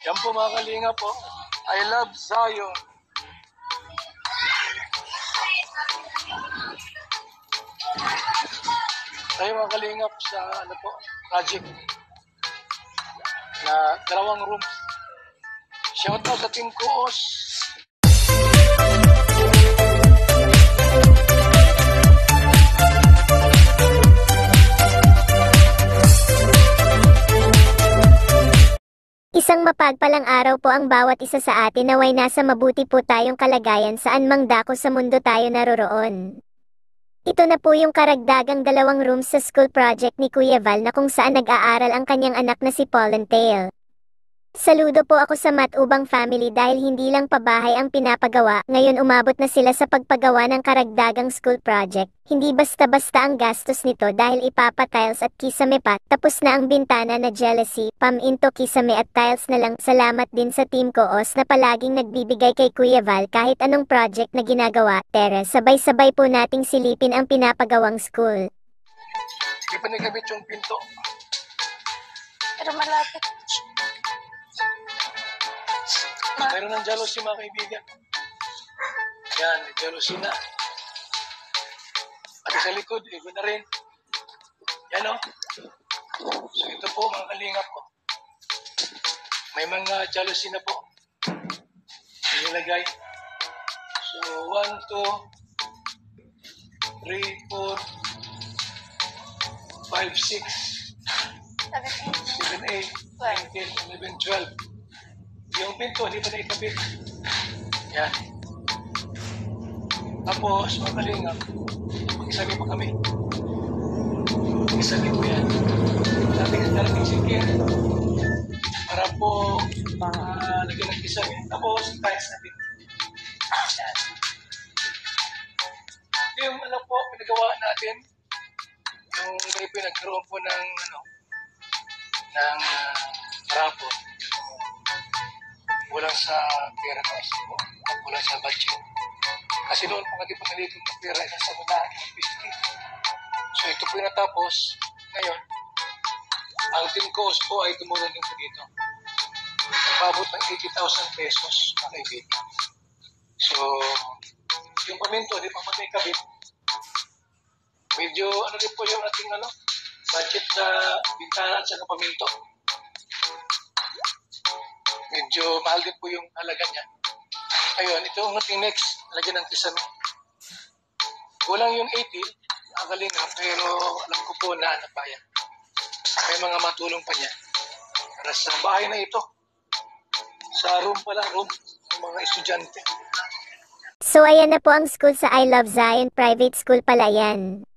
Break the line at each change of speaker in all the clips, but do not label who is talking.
Yan po mga kalinga po. I love Zion. Tayo mga kalingap sa project na 2 rooms. Shout out sa Team Kuos.
Isang mapagpalang araw po ang bawat isa sa atin, naway nasa mabuti po tayong kalagayan saan mang dako sa mundo tayo naroroon. Ito na po yung karagdagang 2 rooms sa school project ni Kuya Val na kung saan nag-aaral ang kanyang anak na si Paul Tail. Saludo po ako sa Matubang family dahil hindi lang pabahay ang pinapagawa, ngayon umabot na sila sa pagpagawa ng karagdagang school project. Hindi basta-basta ang gastos nito dahil ipapa-tiles at kisame pa, tapos na ang bintana na jealousy, paminto kisame at tiles na lang. Salamat din sa Team Koos na palaging nagbibigay kay Kuya Val kahit anong project na ginagawa. Tara, sabay-sabay po nating silipin ang pinapagawang school.
Hindi pa nagkabit yung pinto.
Pero malapit.
Mayroon ng jealousy mga kaibigan. Yan, jealousy na. At sa likod, iba na rin. Yan o. So ito po mga kalingap ko. May mga jealousy na po. Nilagay. So 1, 2, 3, 4, 5, 6, 7, 8, 9, 10, 11, 12. Yung pinto, hindi pa naikabit. Yan. Tapos, mga kalingap, mag-isabi pa kami. Mag-isabi ko yan. Dating sikir. Para po, lagyan ng isabi. Tapos, tiles natin. Yan. Yung po, pinagawa natin, yung may pinagkaroon po ng rapor. Wala sa pera ko po, wala sa budget. Kasi noon po hindi po nalito ng pera sa mula ng PCT. So ito po yung natapos. Ngayon, ang Team Coast po ay tumulong din po dito. Pabot ng 80,000 pesos na kaibigan. So, yung paminto, hindi pa may kabit. Medyo din po yung ating budget na bintana at saka paminto. Medyo mahal din po yung halaga niya. Ayun, ito ang ating next. Lagyan ng kisame. Kulang yung 80, nakalinga, pero alam ko po na napayan. May mga matulong pa niya. Para sa bahay na ito. Sa room ng mga estudyante.
So ayan na po ang school sa I Love Zion Private School pala yan.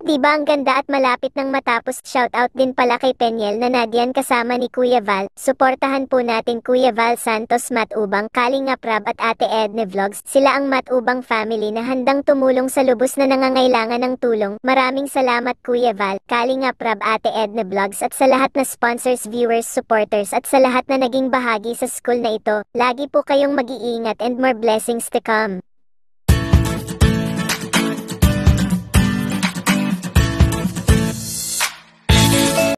Diba ang ganda at malapit nang matapos? Shoutout din pala kay Penyel na Nadian kasama ni Kuya Val. Suportahan po natin Kuya Val Santos Matubang, Kalingap Rab at Ate Edne Vlogs. Sila ang Matubang family na handang tumulong sa lubos na nangangailangan ng tulong. Maraming salamat Kuya Val, Kalingap Rab, Ate Edne Vlogs at sa lahat na sponsors, viewers, supporters at sa lahat na naging bahagi sa school na ito. Lagi po kayong mag-iingat and more blessings to come.